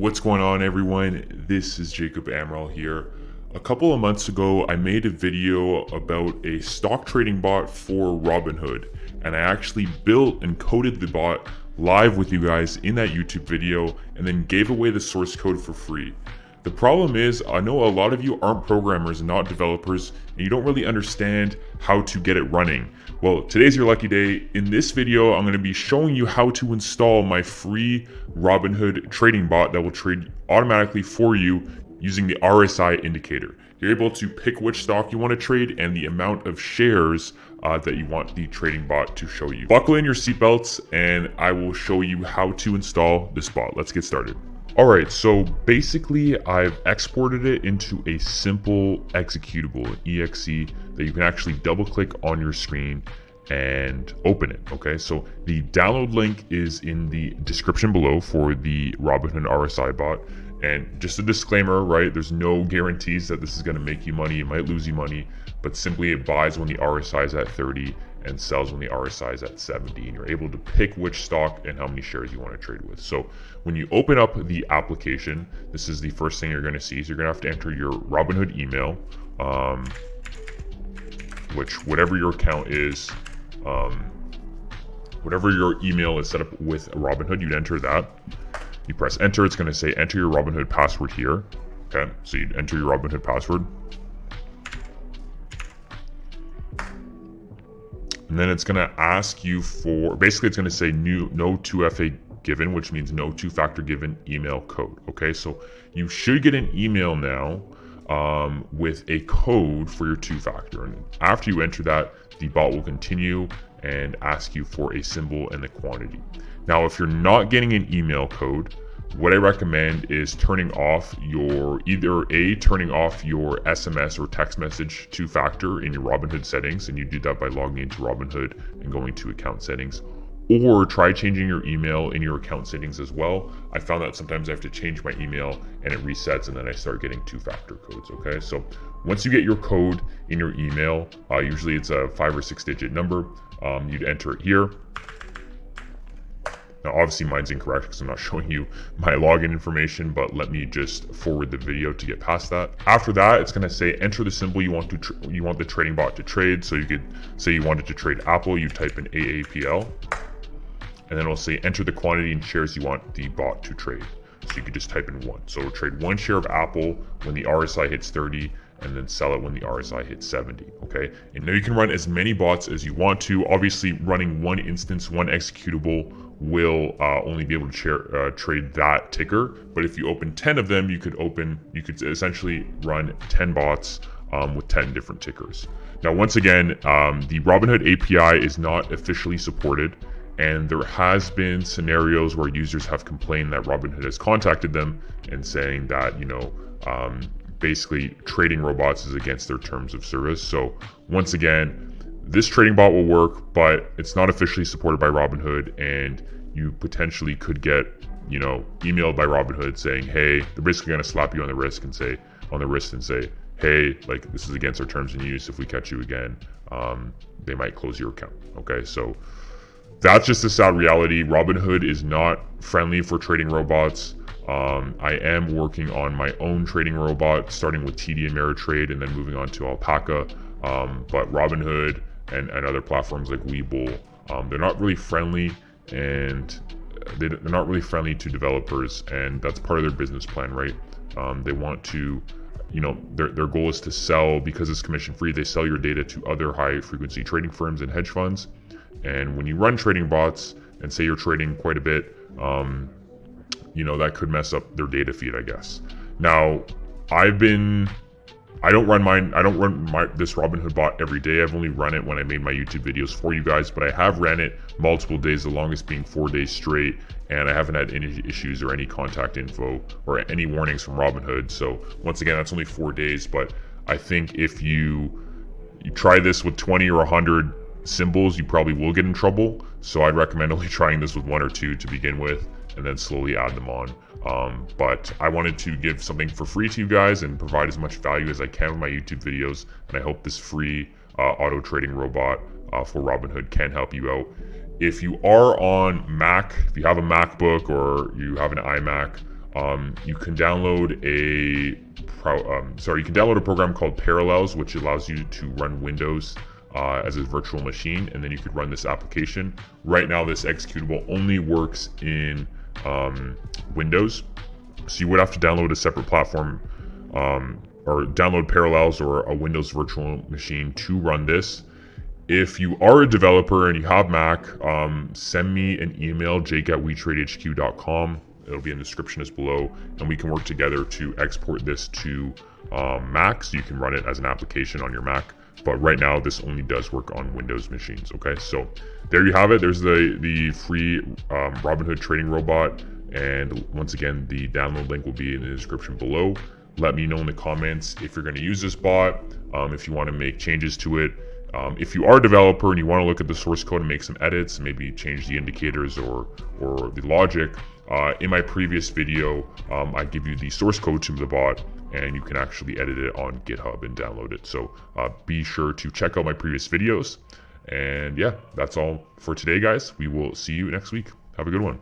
What's going on, everyone? This is Jacob Amaral here. A couple of months ago, I made a video about a stock trading bot for Robinhood, and I actually built and coded the bot live with you guys in that YouTube video and then gave away the source code for free. The problem is, I know a lot of you aren't programmers and not developers, and you don't really understand how to get it running. Well, today's your lucky day. In this video, I'm going to be showing you how to install my free Robinhood trading bot that will trade automatically for you using the RSI indicator. You're able to pick which stock you want to trade and the amount of shares that you want the trading bot to show you. Buckle in your seatbelts and I will show you how to install this bot. Let's get started. Alright, so basically I've exported it into a simple executable, an exe, that you can actually double click on your screen and open it. Okay, so the download link is in the description below for the Robinhood RSI bot. And just a disclaimer, right, there's no guarantees that this is going to make you money. It might lose you money, but simply it buys when the RSI is at 30 and sells when the RSI is at 70, and you're able to pick which stock and how many shares you want to trade with. So when you open up the application, this is the first thing you're going to see. is you're going to have to enter your Robinhood email, which whatever your account is, whatever your email is set up with Robinhood, you'd enter that. You press enter, it's going to say enter your Robinhood password here. Okay, so you'd enter your Robinhood password. And then it's going to ask you for, basically it's going to say no 2FA given, which means no two-factor given email code. Okay, so you should get an email now with a code for your two-factor. And after you enter that, the bot will continue and ask you for a symbol and the quantity. Now, if you're not getting an email code, what I recommend is turning off your, turning off your SMS or text message two-factor in your Robinhood settings, and you do that by logging into Robinhood and going to account settings, or try changing your email in your account settings as well. I found that sometimes I have to change my email and it resets, and then I start getting two-factor codes. Okay, so once you get your code in your email, usually it's a 5 or 6 digit number, you'd enter it here. Now, obviously mine's incorrect because I'm not showing you my login information, but let me just forward the video to get past that. After that, it's going to say enter the symbol you want the trading bot to trade. So you could say you wanted to trade Apple, you type in AAPL, and then it'll say enter the quantity and shares you want the bot to trade. So you could just type in 1. So it'll trade 1 share of Apple when the RSI hits 30, and then sell it when the RSI hits 70. Okay, and now you can run as many bots as you want to. Obviously, running one instance, one executable will only be able to trade that ticker. But if you open 10 of them, you could essentially run 10 bots with 10 different tickers. Now, once again, the Robinhood API is not officially supported, and there has been scenarios where users have complained that Robinhood has contacted them and saying that, basically trading robots is against their terms of service. So once again, this trading bot will work, but it's not officially supported by Robinhood, and you potentially could get, emailed by Robinhood saying, hey, they're basically going to slap you on the wrist and say, hey, like, this is against our terms and use. If we catch you again, they might close your account. Okay, so that's just a sad reality. Robinhood is not friendly for trading robots. I am working on my own trading robot, starting with TD Ameritrade and then moving on to Alpaca. But Robinhood and other platforms like Webull, they're not really friendly, and they're not really friendly to developers, and that's part of their business plan, right? They want to, their goal is to sell, because it's commission free, they sell your data to other high frequency trading firms and hedge funds. And when you run trading bots and say you're trading quite a bit, that could mess up their data feed, I guess. Now, I don't run this Robinhood bot every day. I've only run it when I made my YouTube videos for you guys, but I have ran it multiple days, the longest being 4 days straight, and I haven't had any issues or any contact info or any warnings from Robinhood. So once again, that's only 4 days, but I think if you try this with 20 or 100 symbols, you probably will get in trouble. So I'd recommend only trying this with 1 or 2 to begin with, and then slowly add them on. But I wanted to give something for free to you guys and provide as much value as I can with my YouTube videos, and I hope this free auto trading robot for Robinhood can help you out. If you are on Mac, if you have a MacBook or you have an iMac, You can download a program called Parallels, which allows you to run Windows as a virtual machine, and then you could run this application. Right now, this executable only works in Windows, so you would have to download a separate platform or download Parallels or a Windows virtual machine to run this. If you are a developer and you have Mac, send me an email, jake@wetradehq.com. It'll be in the description as below, and we can work together to export this to Mac, so you can run it as an application on your Mac. But right now, this only does work on Windows machines. Okay, so there you have it. There's the free Robinhood trading robot, and once again, the download link will be in the description below. Let me know in the comments if you're going to use this bot, if you want to make changes to it. If you are a developer and you want to look at the source code and make some edits, maybe change the indicators or the logic, in my previous video, I give you the source code to the bot, and you can actually edit it on GitHub and download it. So be sure to check out my previous videos. And yeah, that's all for today, guys. We will see you next week. Have a good one.